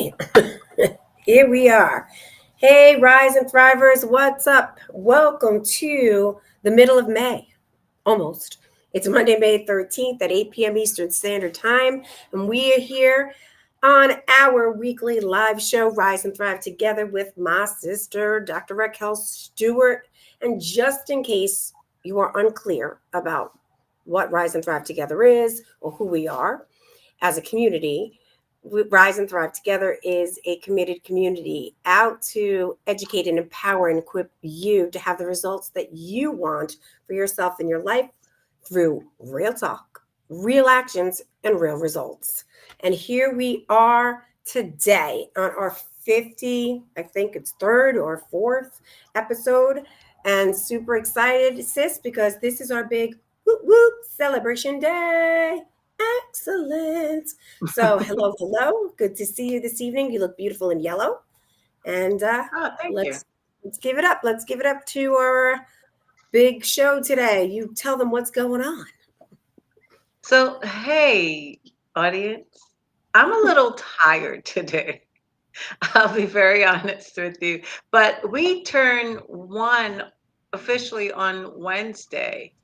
Okay, here we are. Hey, Rise and Thrivers, what's up? Welcome to the middle of May, almost. It's Monday, May 13th at 8 p.m. Eastern Standard Time, and we are here on our weekly live show, Rise and Thrive Together, with my sister, Dr. Raquel Stuart. And just in case you are unclear about what Rise and Thrive Together is or who we are as a community, Rise and Thrive Together is a committed community out to educate and empower and equip you to have the results that you want for yourself in your life through real talk, real actions, and real results. And here we are today on our 50, I think it's third or fourth episode. And super excited, sis, because this is our big whoop whoop celebration day. Excellent. So, hello, hello. Good to see you this evening. You look beautiful in yellow. And Oh, thank you. let's give it up. Let's give it up to our big show today. You tell them what's going on. So, hey, audience, I'm a little tired today. I'll be very honest with you. But we turn one officially on Wednesday.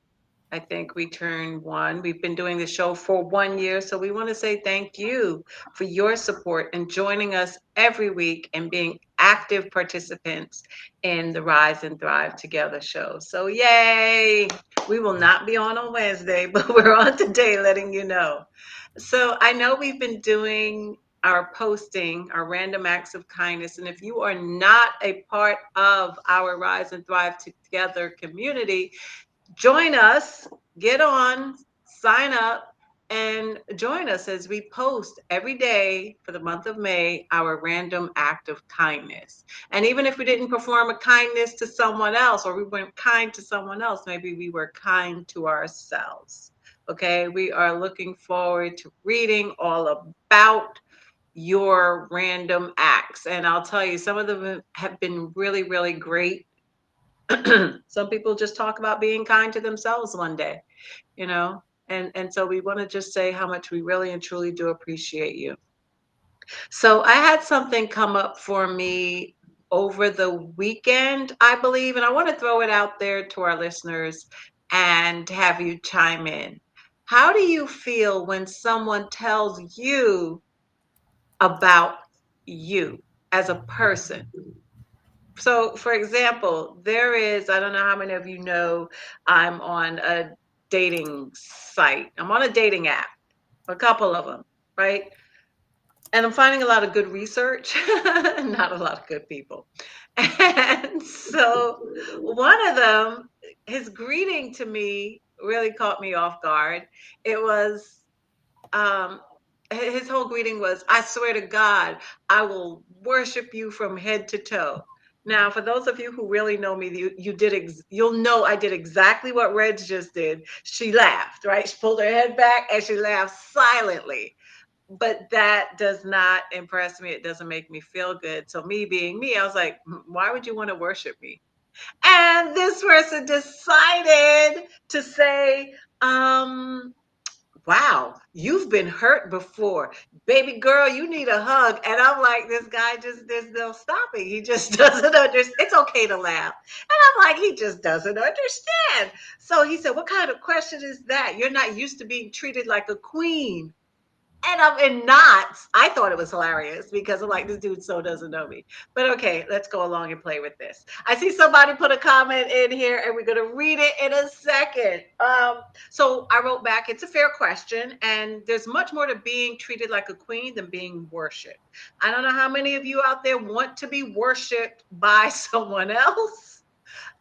I think we turned one. We've been doing the show for 1 year. So we want to say thank you for your support and joining us every week and being active participants in the Rise and Thrive Together show. So, yay! We will not be on Wednesday, but we're on today letting you know. So, I know we've been doing our posting, our random acts of kindness. And if you are not a part of our Rise and Thrive Together community, join us, get on, sign up, and join us as we post every day for the month of May our random act of kindness. And even if we didn't perform a kindness to someone else or we weren't kind to someone else, maybe we were kind to ourselves. Okay, we are looking forward to reading all about your random acts. And I'll tell you, some of them have been really, really great. Some people just talk about being kind to themselves one day, you know, and so we want to just say how much we really and truly do appreciate you. So I had something come up for me over the weekend, I believe, and I want to throw it out there to our listeners and have you chime in. How do you feel when someone tells you about you as a person? So, for example, there is, I don't know how many of you know, I'm on a dating site. I'm on a dating app, a couple of them, right? And I'm finding a lot of good research, not a lot of good people. And so one of them, his greeting to me really caught me off guard. It was, um, his whole greeting was, I swear to God, I will worship you from head to toe. Now, for those of you who really know me, you'll know I did exactly what Reg just did. She laughed, right? She pulled her head back and she laughed silently. But that does not impress me. It doesn't make me feel good. So me being me, I was like, why would you want to worship me? And this person decided to say, wow, you've been hurt before. Baby girl, you need a hug. And I'm like, this guy just, there's no stopping. He just doesn't understand. It's okay to laugh. And I'm like, he just doesn't understand. So he said, what kind of question is that? You're not used to being treated like a queen. And I'm in knots. I thought it was hilarious because I'm like, this dude so doesn't know me. But okay, let's go along and play with this. I see somebody put a comment in here and we're going to read it in a second. So I wrote back, it's a fair question. And there's much more to being treated like a queen than being worshiped. I don't know how many of you out there want to be worshiped by someone else.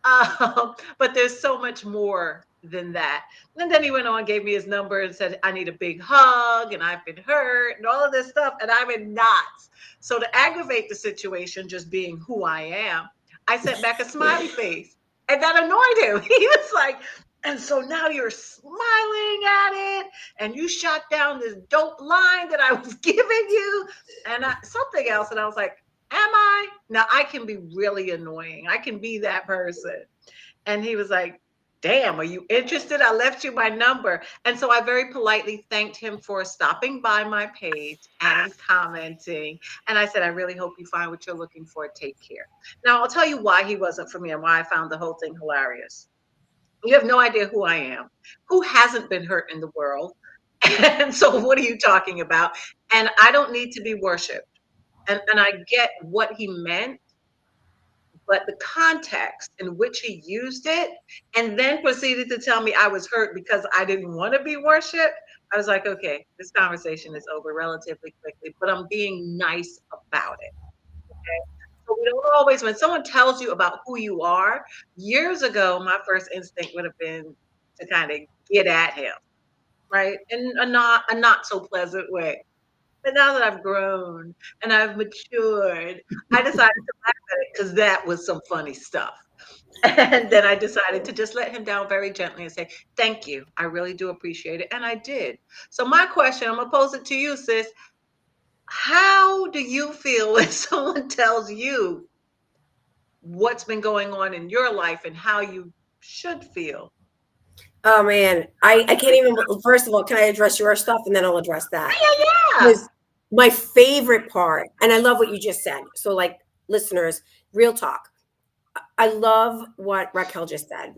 But there's so much more than that. And then he went on, gave me his number and said, I need a big hug and I've been hurt and all of this stuff. And I'm in knots. So to aggravate the situation, just being who I am, I sent back a smiley face and that annoyed him. He was like, and so now you're smiling at it and you shot down this dope line that I was giving you and something else. And I was like, am I? Now I can be really annoying. I can be that person. And he was like, damn, are you interested? I left you my number. And so I very politely thanked him for stopping by my page and commenting. And I said, I really hope you find what you're looking for. Take care. Now, I'll tell you why he wasn't for me and why I found the whole thing hilarious. You have no idea who I am. Who hasn't been hurt in the world? And so, what are you talking about? And I don't need to be worshiped. And I get what he meant, but the context in which he used it and then proceeded to tell me I was hurt because I didn't want to be worshiped, I was like, okay, this conversation is over relatively quickly, but I'm being nice about it. Okay. So we don't always, when someone tells you about who you are, years ago, my first instinct would have been to kind of get at him, right? In a not so pleasant way. But now that I've grown and I've matured, I decided to laugh at it because that was some funny stuff. And then I decided to just let him down very gently and say, thank you. I really do appreciate it. And I did. So, my question, I'm going to pose it to you, sis. How do you feel when someone tells you what's been going on in your life and how you should feel? Oh man, I can't even. First of all, can I address your stuff and then I'll address that? Yeah, yeah. Because my favorite part, and I love what you just said. So, like, listeners, real talk. I love what Raquel just said.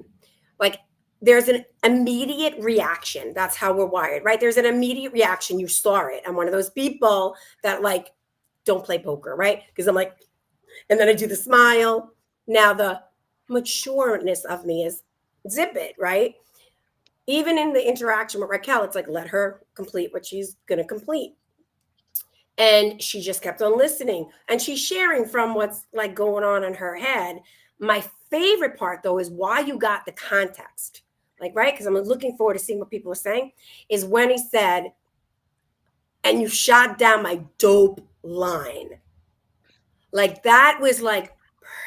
Like, there's an immediate reaction. That's how we're wired, right? There's an immediate reaction. You saw it. I'm one of those people that, like, don't play poker, right? Because I'm like, and then I do the smile. Now the matureness of me is zip it, right? Even in the interaction with Raquel, it's like, let her complete what she's going to complete. And she just kept on listening and she's sharing from what's like going on in her head. My favorite part, though, is why you got the context. Like, right? Because I'm looking forward to seeing what people are saying, is when he said, and you shot down my dope line. Like, that was like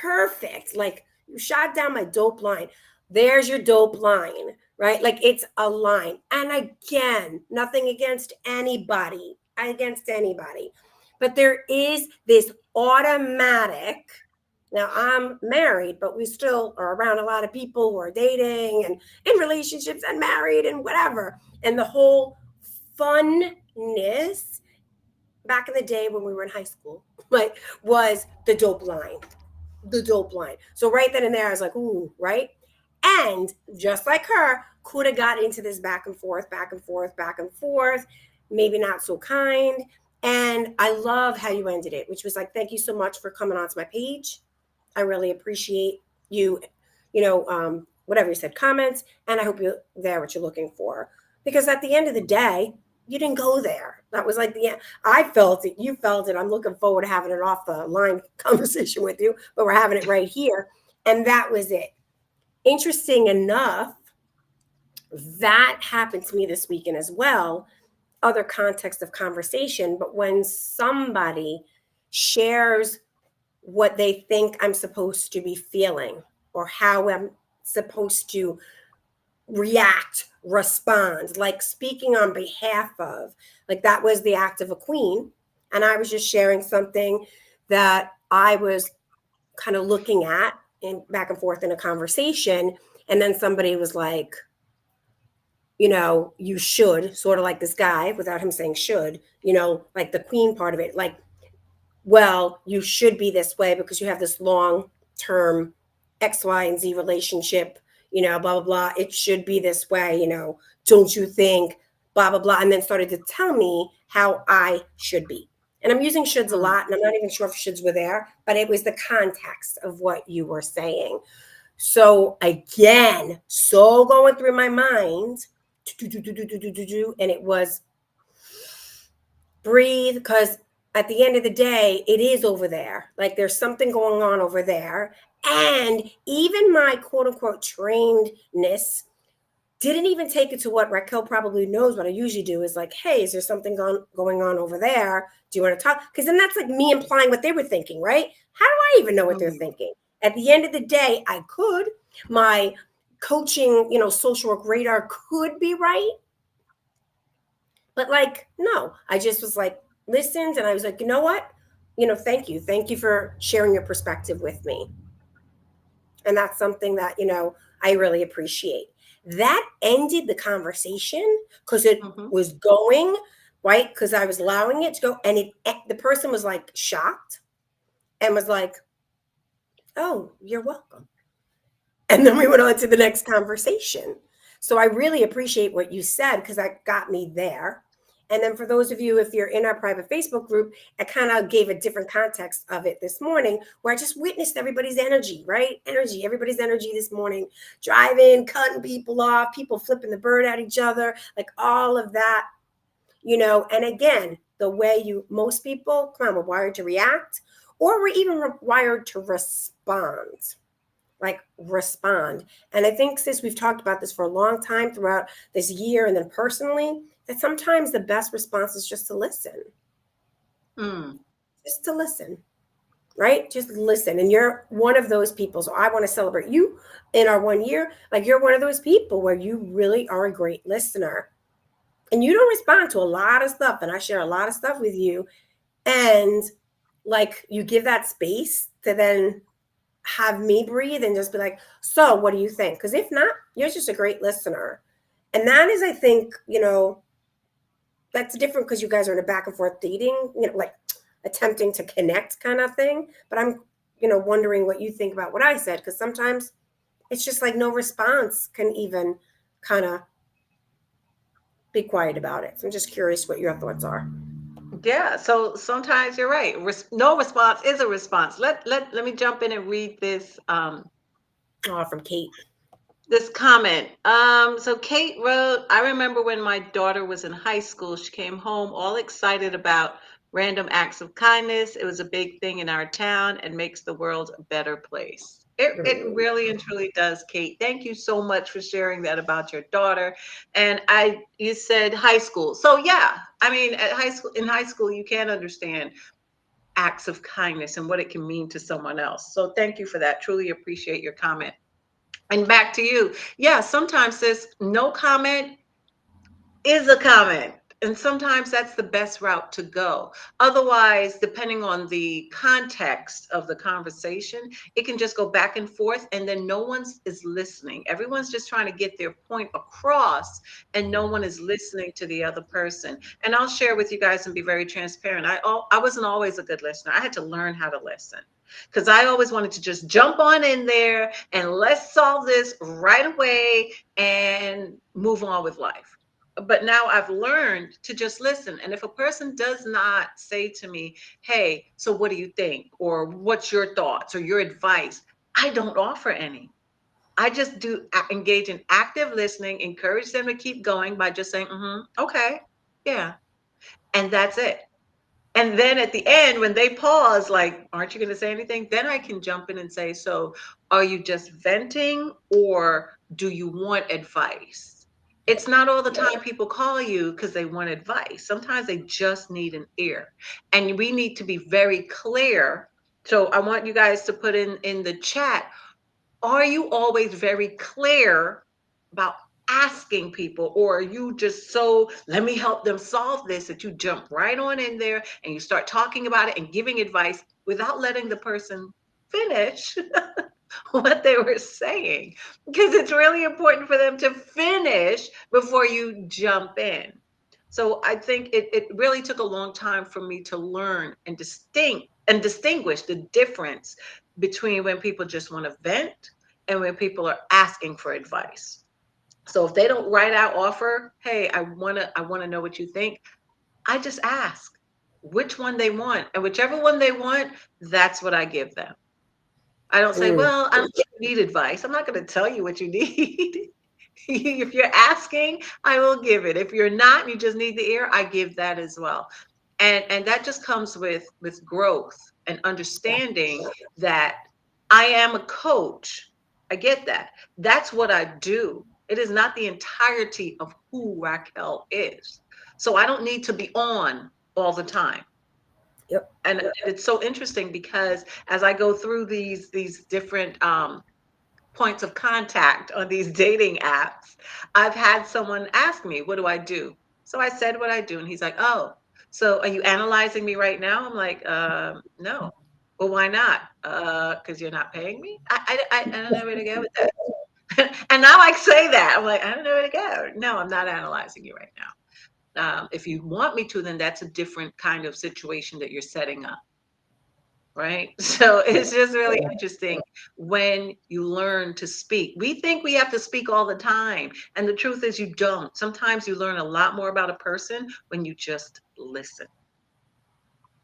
perfect. Like, you shot down my dope line. There's your dope line, right? Like, it's a line. And again, nothing against anybody, against anybody. But there is this automatic. Now, I'm married, but we still are around a lot of people who are dating and in relationships and married and whatever. And the whole funness back in the day when we were in high school, like, was the dope line. The dope line. So right then and there, I was like, ooh, right? And just like her, could have got into this back and forth, back and forth, back and forth, maybe not so kind. And I love how you ended it, which was like, thank you so much for coming onto my page. I really appreciate you, whatever you said, comments, and I hope you're there what you're looking for. Because at the end of the day, you didn't go there. That was like the end. I felt it. You felt it. I'm looking forward to having an off the line conversation with you, but we're having it right here. And that was it. Interesting enough, that happened to me this weekend as well. Other context of conversation, but when somebody shares what they think I'm supposed to be feeling or how I'm supposed to react, respond, like speaking on behalf of, like, that was the act of a queen. And I was just sharing something that I was kind of looking at and back and forth in a conversation. And then somebody was like, you should, sort of like this guy, without him saying should, like the queen part of it, like, well, you should be this way because you have this long term X, Y, and Z relationship, blah, blah, blah. It should be this way, don't you think, blah, blah, blah. And then started to tell me how I should be. And I'm using shoulds a lot, and I'm not even sure if shoulds were there, but it was the context of what you were saying. So again, so going through my mind, and it was breathe, because at the end of the day, it is over there. Like, there's something going on over there. And even my quote unquote trainedness didn't even take it to what Raquel probably knows. What I usually do is like, hey, is there something going on over there? Do you want to talk? Because then that's like me implying what they were thinking, right? How do I even know what they're thinking? At the end of the day, I could. My coaching, social work radar could be right. But like, no, I just was like, listened, and I was like, you know what? Thank you. Thank you for sharing your perspective with me. And that's something that, I really appreciate. That ended the conversation because it Mhm. was going, right? Because I was allowing it to go. And the person was like shocked and was like, oh, you're welcome. And then we went on to the next conversation. So I really appreciate what you said because that got me there. And then for those of you, if you're in our private Facebook group, I kind of gave a different context of it this morning where I just witnessed everybody's energy, right? Energy, everybody's energy this morning, driving, cutting people off, people flipping the bird at each other, like all of that, And again, the way most people, come on, we're wired to react or we're even wired to respond, like respond. And I think, sis, we've talked about this for a long time throughout this year and then personally, that sometimes the best response is just to listen, Mm. just to listen, right? Just listen. And you're one of those people. So I want to celebrate you in our 1 year. Like you're one of those people where you really are a great listener and you don't respond to a lot of stuff. And I share a lot of stuff with you. And like you give that space to then have me breathe and just be like, so what do you think? Because if not, you're just a great listener. And that is, I think, that's different because you guys are in a back and forth dating, like attempting to connect kind of thing. But I'm, wondering what you think about what I said, because sometimes it's just like no response can even kind of be quiet about it. So I'm just curious what your thoughts are. Yeah, so sometimes you're right. No response is a response. Let me jump in and read Oh, from Kate. this comment. So Kate wrote, I remember when my daughter was in high school, she came home all excited about random acts of kindness. It was a big thing in our town and makes the world a better place. It Mm. really and truly does, Kate. Thank you so much for sharing that about your daughter. And you said high school. So yeah, I mean, in high school, you can understand acts of kindness and what it can mean to someone else. So thank you for that. Truly appreciate your comment. And back to you. Yeah, sometimes this no comment is a comment. And sometimes that's the best route to go. Otherwise, depending on the context of the conversation, it can just go back and forth, and then no one's is listening. Everyone's just trying to get their point across, and no one is listening to the other person. And I'll share with you guys and be very transparent. I wasn't always a good listener. I had to learn how to listen because I always wanted to just jump on in there and let's solve this right away and move on with life. But now I've learned to just listen. And if a person does not say to me, hey, so what do you think? Or what's your thoughts or your advice? I don't offer any. I just do engage in active listening, encourage them to keep going by just saying, okay, yeah. And that's it. And then at the end, when they pause, like, aren't you going to say anything? Then I can jump in and say, so are you just venting or do you want advice? It's not all the time people call you because they want advice. Sometimes they just need an ear. And we need to be very clear. So I want you guys to put in the chat, are you always very clear about asking people, or are you just so let me help them solve this that you jump right on in there and you start talking about it and giving advice without letting the person finish what they were saying, because it's really important for them to finish before you jump in. So I think it really took a long time for me to learn and distinguish the difference between when people just want to vent and when people are asking for advice. So if they don't right out offer, hey, I want to know what you think, I just ask which one they want. And whichever one they want, that's what I give them. I don't say, Mm. well, I don't think you need advice. I'm not going to tell you what you need. If you're asking, I will give it. If you're not, you just need the ear, I give that as well. And that just comes with growth and understanding that I am a coach. I get that. That's what I do. It is not the entirety of who Raquel is. So I don't need to be on all the time. Yep. And it's so interesting because as I go through these different points of contact on these dating apps, I've had someone ask me, what do I do? So I said what I do. And he's like, oh, so are you analyzing me right now? I'm like, no. Well, why not? Because you're not paying me? I don't know where to go with that. And now I say that. I'm like, I don't know where to go. No, I'm not analyzing you right now. If you want me to, then that's a different kind of situation that you're setting up. Right. So it's just really interesting when you learn to speak. We think we have to speak all the time. And the truth is, you don't. Sometimes you learn a lot more about a person when you just listen.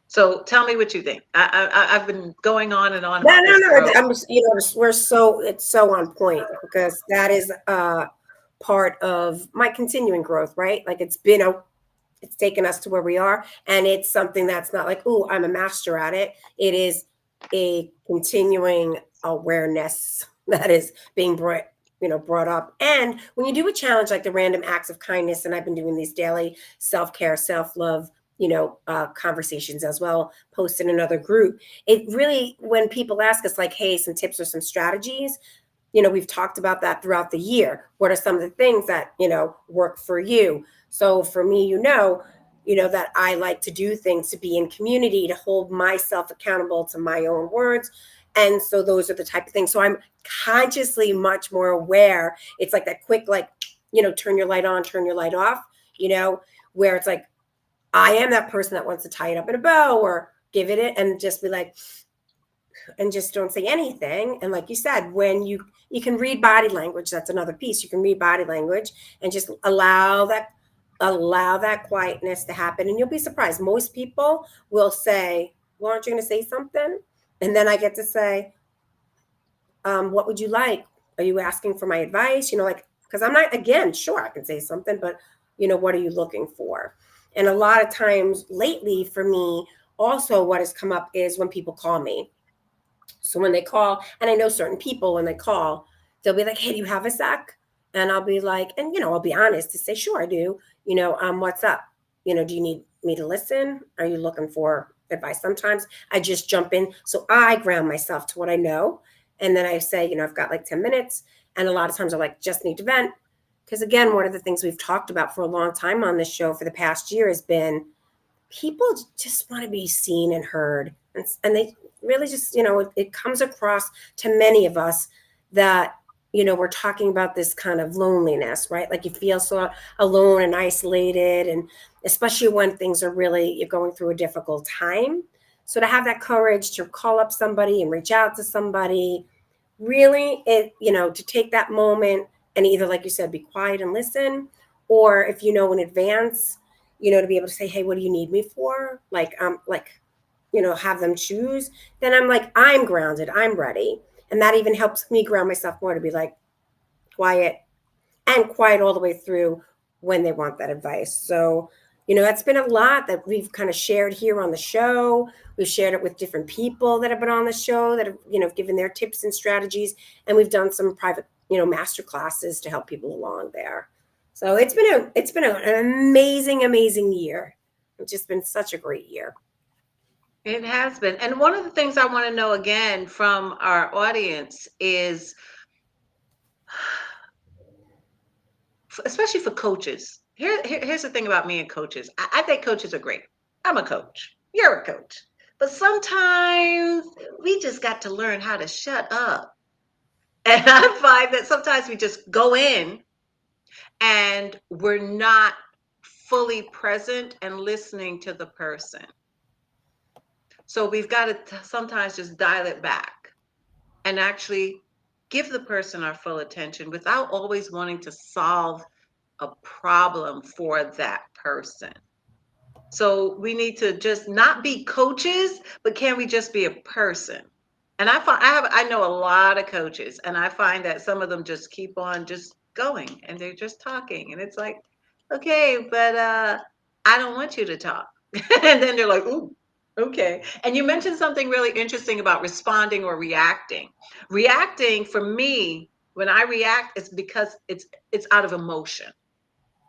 So tell me what you think. I've been going on and on No, about no, this no. for I'm just, we're so, it's so on point because that is part of my continuing growth, right? Like it's taken us to where we are, and it's something that's not like, oh, I'm a master at it. It is a continuing awareness that is being brought up. And when you do a challenge like the random acts of kindness, and I've been doing these daily self-care, self-love, conversations as well, post in another group. It really, when people ask us like, hey, some tips or some strategies, we've talked about that throughout the year. What are some of the things that, work for you? So for me, that I like to do things to be in community, to hold myself accountable to my own words. And so those are the type of things. So I'm consciously much more aware. It's like that quick, like, turn your light on, turn your light off, where it's like, I am that person that wants to tie it up in a bow or give it and just be like, and just don't say anything. And like you said, when you can read body language, that's another piece. You can read body language and just allow that quietness to happen. And you'll be surprised. Most people will say, well, aren't you going to say something? And then I get to say, what would you like? Are you asking for my advice? Like, because I'm not, again, sure, I can say something, but what are you looking for? And a lot of times lately for me, also what has come up is when people call me. So when they call, and I know certain people when they call, they'll be like, hey, do you have a sec? And I'll be like, and I'll be honest to say, sure, I do. What's up? Do you need me to listen? Are you looking for advice? Sometimes I just jump in. So I ground myself to what I know. And then I say, I've got like 10 minutes. And a lot of times I'm like, just need to vent. Because again, one of the things we've talked about for a long time on this show for the past year has been people just want to be seen and heard. And they really just, it comes across to many of us that, we're talking about this kind of loneliness, right? Like you feel so alone and isolated, and especially when things are really, you're going through a difficult time. So to have that courage to call up somebody and reach out to somebody, really, to take that moment and either, like you said, be quiet and listen, or if you know in advance, to be able to say, hey, what do you need me for? Have them choose. Then I'm like, I'm grounded, I'm ready. And that even helps me ground myself more to be like quiet and quiet all the way through when they want that advice. So, that's been a lot that we've kind of shared here on the show. We've shared it with different people that have been on the show that have, given their tips and strategies. And we've done some private, master classes to help people along there. So it's been an amazing, amazing year. It's just been such a great year. it has been. And one of the things I want to know again from our audience is, especially for coaches. Here's the thing about me and coaches. I think coaches are great. I'm a coach. You're a coach. But sometimes we just got to learn how to shut up. And I find that sometimes we just go in and we're not fully present and listening to the person. So we've got to sometimes just dial it back and actually give the person our full attention without always wanting to solve a problem for that person. So we need to just not be coaches, but can we just be a person? And I know a lot of coaches, and I find that some of them just keep on just going and they're just talking. And it's like, okay, but I don't want you to talk. And then they're like, ooh, okay. And you mentioned something really interesting about responding or reacting. Reacting for me, when I react, it's because it's out of emotion.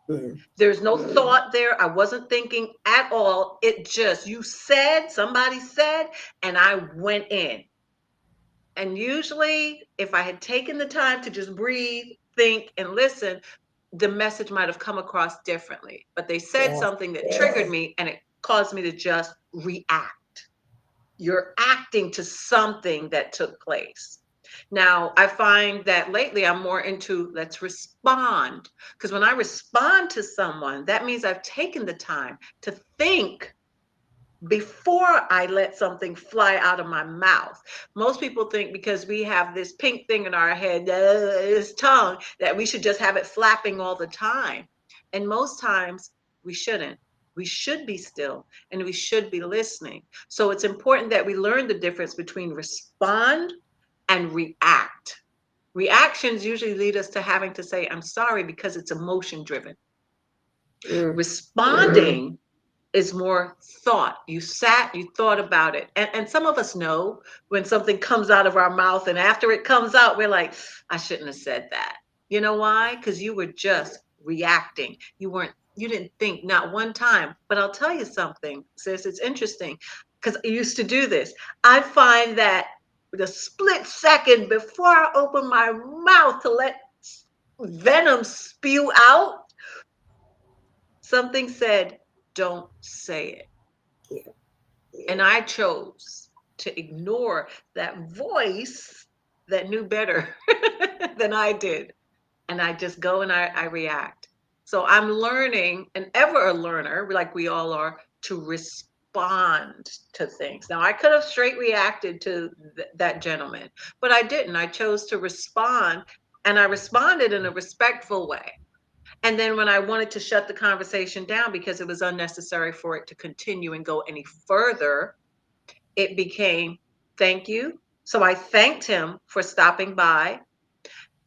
Mm. There's no thought there. I wasn't thinking at all. It just, somebody said, and I went in. And usually, if I had taken the time to just breathe, think, and listen, the message might have come across differently. But they said Yeah. something that triggered me and it caused me to just react. You're acting to something that took place. Now, I find that lately I'm more into let's respond. Because when I respond to someone, that means I've taken the time to think before I let something fly out of my mouth. Most people think because we have this pink thing in our head, this tongue, that we should just have it flapping all the time. And most times we shouldn't. We should be still and we should be listening. So it's important that we learn the difference between respond and react. Reactions usually lead us to having to say, I'm sorry, because it's emotion driven. Mm. Responding is more thought. You sat, you thought about it. And some of us know when something comes out of our mouth, and after it comes out, we're like, I shouldn't have said that. You know why? Because you were just reacting. You didn't think not one time. But I'll tell you something, sis, it's interesting because I used to do this. I find that the split second before I open my mouth to let venom spew out, something said, don't say it. Yeah. And I chose to ignore that voice that knew better than I did. And I just go and I react. So I'm learning, and ever a learner, like we all are, to respond to things. Now, I could have straight reacted to that gentleman, but I didn't. I chose to respond, and I responded in a respectful way. And then when I wanted to shut the conversation down because it was unnecessary for it to continue and go any further, it became thank you. So I thanked him for stopping by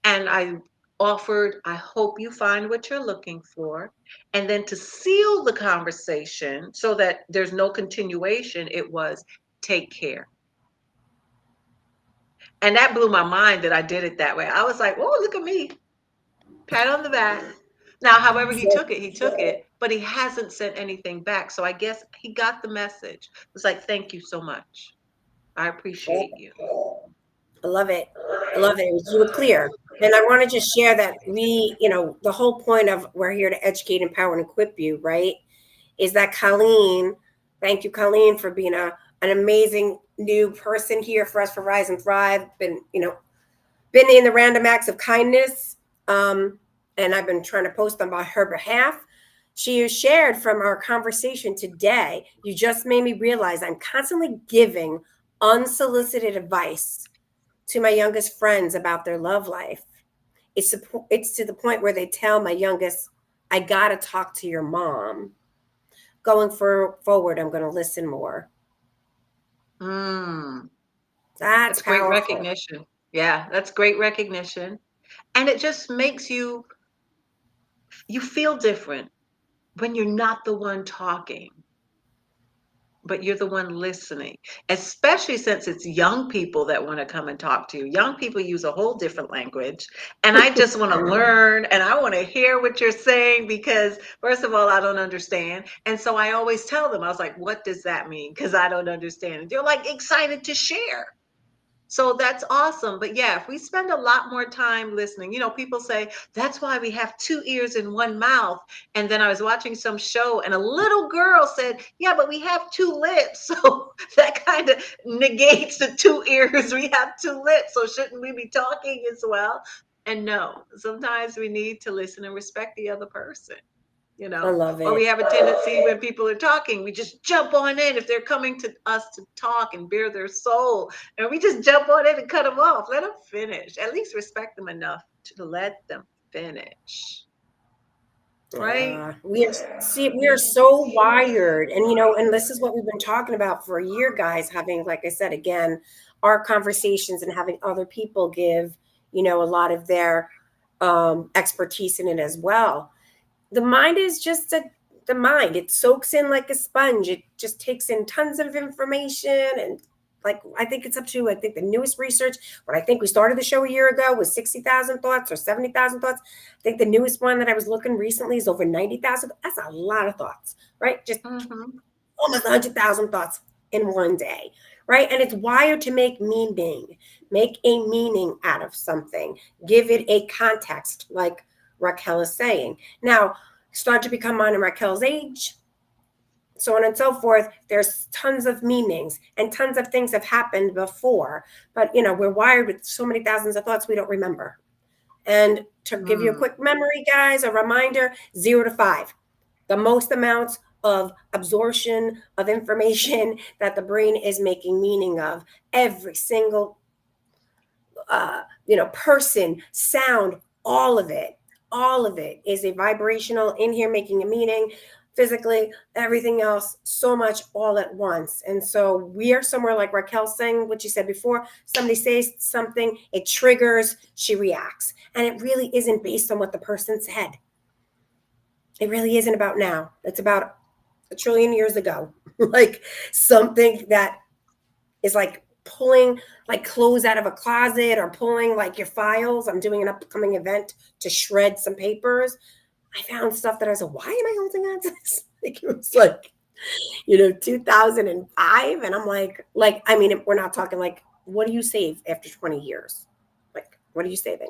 and I offered, I hope you find what you're looking for. And then to seal the conversation so that there's no continuation, it was take care. And that blew my mind that I did it that way. I was like, oh, look at me, pat on the back. Now, however he took it, but he hasn't sent anything back. So I guess he got the message. It was like, thank you so much. I appreciate you. I love it. I love it. You were clear. And I want to just share that the whole point of we're here to educate, empower, and equip you, right? Is that Colleen, thank you, Colleen, for being an amazing new person here for us for Rise and Thrive. Been in the random acts of kindness. And I've been trying to post on her behalf. She has shared from our conversation today. You just made me realize I'm constantly giving unsolicited advice to my youngest friends about their love life. It's to the point where they tell my youngest, I gotta talk to your mom. Going forward, I'm going to listen more. Mm, That's that's great powerful. recognition. Yeah, that's great recognition. And it just makes you feel different when you're not the one talking, but you're the one listening, especially since it's young people that want to come and talk to you. Young people use a whole different language. And I just want to learn and I want to hear what you're saying because, first of all, I don't understand. And so I always tell them, I was like, what does that mean? Because I don't understand. And they're like excited to share. So that's awesome. But yeah, if we spend a lot more time listening, people say that's why we have two ears and one mouth. And then I was watching some show and a little girl said, yeah, but we have two lips. So that kind of negates the two ears. We have two lips. So shouldn't we be talking as well? And no, sometimes we need to listen and respect the other person you I know love or it. we have a tendency when people are talking we just jump on in if they're coming to us to talk and bare their soul and we just jump on in and cut them off. Let them finish, at least respect them enough to let them finish, right? We are so wired, and and this is what we've been talking about for a year, guys. Having, like I said again, our conversations and having other people give a lot of their expertise in it as well. The mind is just the mind. It soaks in like a sponge. It just takes in tons of information. And like, I think it's up to, I think the newest research, when I think we started the show a year ago was 60,000 thoughts or 70,000 thoughts. I think the newest one that I was looking recently is over 90,000. That's a lot of thoughts, right? Just Mm-hmm. almost 100,000 thoughts in one day, right? And it's wired to make meaning, make a meaning out of something, give it a context, like Raquel is saying. Now, start to become mine and Raquel's age. so on and so forth. There's tons of meanings and tons of things have happened before, but we're wired with so many thousands of thoughts we don't remember. And to give you a Mm, quick memory, guys, a reminder: 0 to 5, the most amounts of absorption of information that the brain is making meaning of. Every single person, sound, all of it is a vibrational in here making a meaning. Physically, everything else, so much all at once. And so we are somewhere, like Raquel saying what you said before. Somebody says something, it triggers, she reacts, and it really isn't based on what the person said. It really isn't about now. It's about a trillion years ago. Like something that is like pulling like clothes out of a closet, or pulling like your files. I'm doing an upcoming event to shred some papers. I found stuff that I was like, why am I holding on to this? Like it was like, 2005. And I'm like, I mean, we're not talking like, what do you save after 20 years? Like, what are you saving?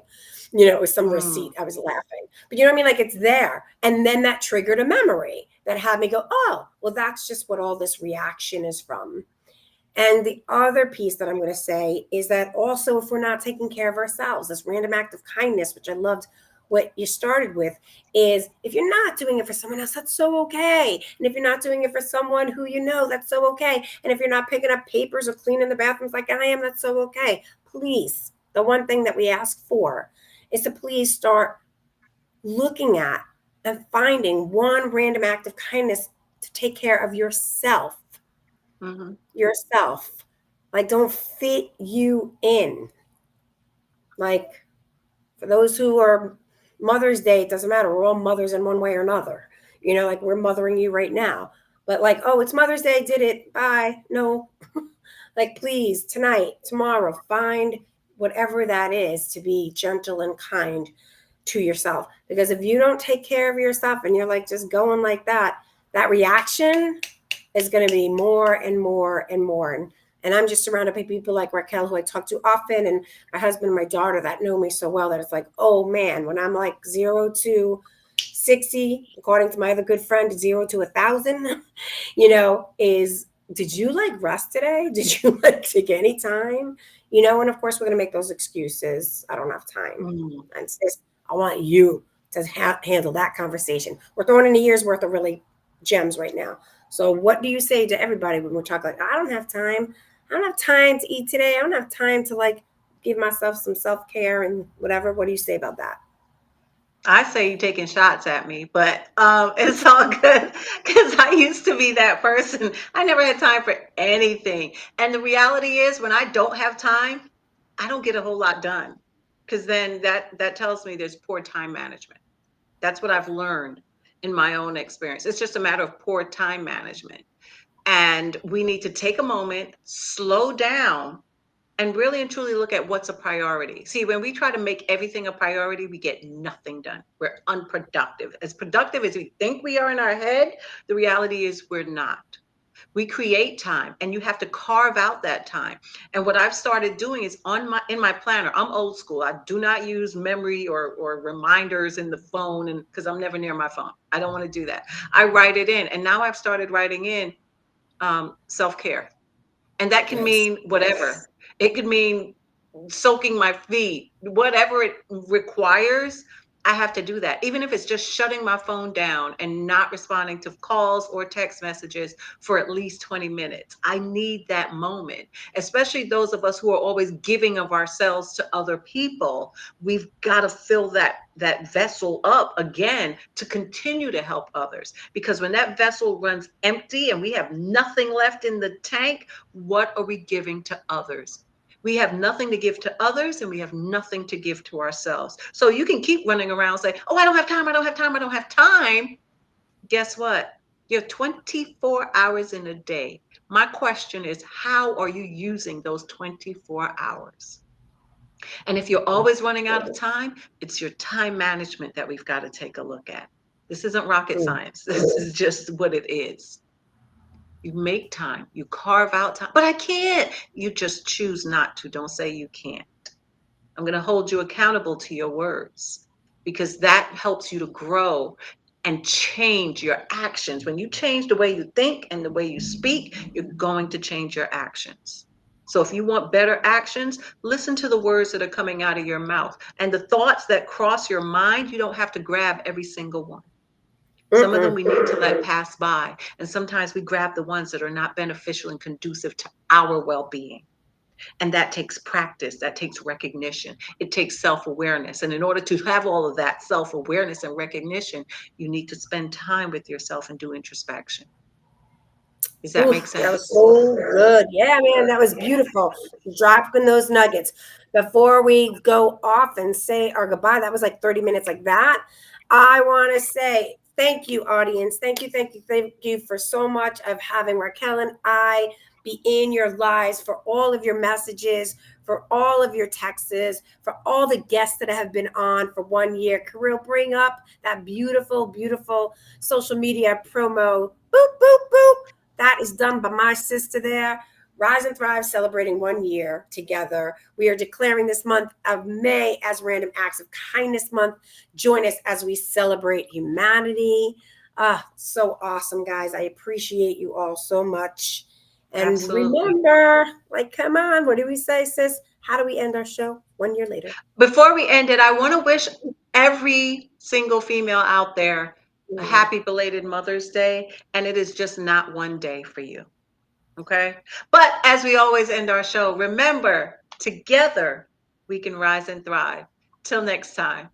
It was some receipt. mm. I was laughing. But you know what I mean? Like it's there. And then that triggered a memory that had me go, oh, well, that's just what all this reaction is from. And the other piece that I'm going to say is that also, if we're not taking care of ourselves, this random act of kindness, which I loved what you started with, is if you're not doing it for someone else, that's so okay. And if you're not doing it for someone who that's so okay. And if you're not picking up papers or cleaning the bathrooms like I am, that's so okay. Please, the one thing that we ask for is to please start looking at and finding one random act of kindness to take care of yourself. Mhm. Yourself. Like, don't fit you in. Like, for those who are Mother's Day, it doesn't matter. We're all mothers in one way or another. Like we're mothering you right now. But like, oh, it's Mother's Day, did it. Bye. No. Like, please, tonight, tomorrow, find whatever that is to be gentle and kind to yourself. Because if you don't take care of yourself and you're like just going like that, that reaction is going to be more and more and more. And I'm just surrounded by people like Raquel, who I talk to often, and my husband and my daughter that know me so well that it's like, oh man, when I'm like 0 to 60, according to my other good friend, 0 to 1,000, is, did you like rest today? Did you like take any time? And of course, we're going to make those excuses. I don't have time. Mm. And sis, I want you to handle that conversation. We're throwing in a year's worth of really gems right now. So, what do you say to everybody when we're talking like, I don't have time? I don't have time to eat today. I don't have time to like give myself some self care and whatever. What do you say about that? I say you taking shots at me, but it's all good because I used to be that person. I never had time for anything. And the reality is, when I don't have time, I don't get a whole lot done, because then that tells me there's poor time management. That's what I've learned in my own experience. It's just a matter of poor time management. And we need to take a moment, slow down, and really and truly look at what's a priority. See, when we try to make everything a priority, we get nothing done. We're unproductive. As productive as we think we are in our head, the reality is we're not. We create time, and you have to carve out that time. And what I've started doing is in my planner. I'm old school. I do not use memory or reminders in the phone, and because I'm never near my phone. I don't want to do that. I write it in, and now I've started writing in self-care. And that can Nice. mean whatever. It could mean soaking my feet, whatever it requires. I have to do that, even if it's just shutting my phone down and not responding to calls or text messages for at least 20 minutes. I need that moment, especially those of us who are always giving of ourselves to other people. We've got to fill that vessel up again to continue to help others, because when that vessel runs empty and we have nothing left in the tank, what are we giving to others? We have nothing to give to others, and we have nothing to give to ourselves. So you can keep running around saying, oh, I don't have time, I don't have time, I don't have time. Guess what? You have 24 hours in a day. My question is, how are you using those 24 hours? And if you're always running out of time, it's your time management that we've got to take a look at. This isn't rocket Mm. science. This is just what it is. You make time, you carve out time, but I can't. You just choose not to. Don't say you can't. I'm going to hold you accountable to your words, because that helps you to grow. and change your actions. When you change the way you think and the way you speak, you're going to change your actions. So if you want better actions, listen to the words that are coming out of your mouth. And the thoughts that cross your mind, you don't have to grab every single one. Some of them we need to let pass by. And sometimes we grab the ones that are not beneficial and conducive to our well being. And that takes practice, that takes recognition, it takes self awareness. And in order to have all of that self awareness and recognition, you need to spend time with yourself and do introspection. Does that Ooh, make that was sense? so good. Yeah, man, that was beautiful. Dropping those nuggets. Before we go off and say our goodbye, that was like 30 minutes like that. I want to say thank you, audience. Thank you for so much of having Raquel and I be in your lives, for all of your messages, for all of your texts, for all the guests that have been on for 1 year. Kirill, bring up that beautiful, beautiful social media promo. Boop, boop, boop. That is done by my sister there. Rise and Thrive, celebrating 1 year together. We are declaring this month of May as Random Acts of Kindness Month. Join us as we celebrate humanity. So awesome, guys. I appreciate you all so much. And Absolutely. remember, like, come on, what do we say, sis? How do we end our show 1 year later? Before we end it, I want to wish every single female out there a happy belated Mother's Day. And it is just not one day for you. Okay. But as we always end our show, remember, together we can rise and thrive. Till next time.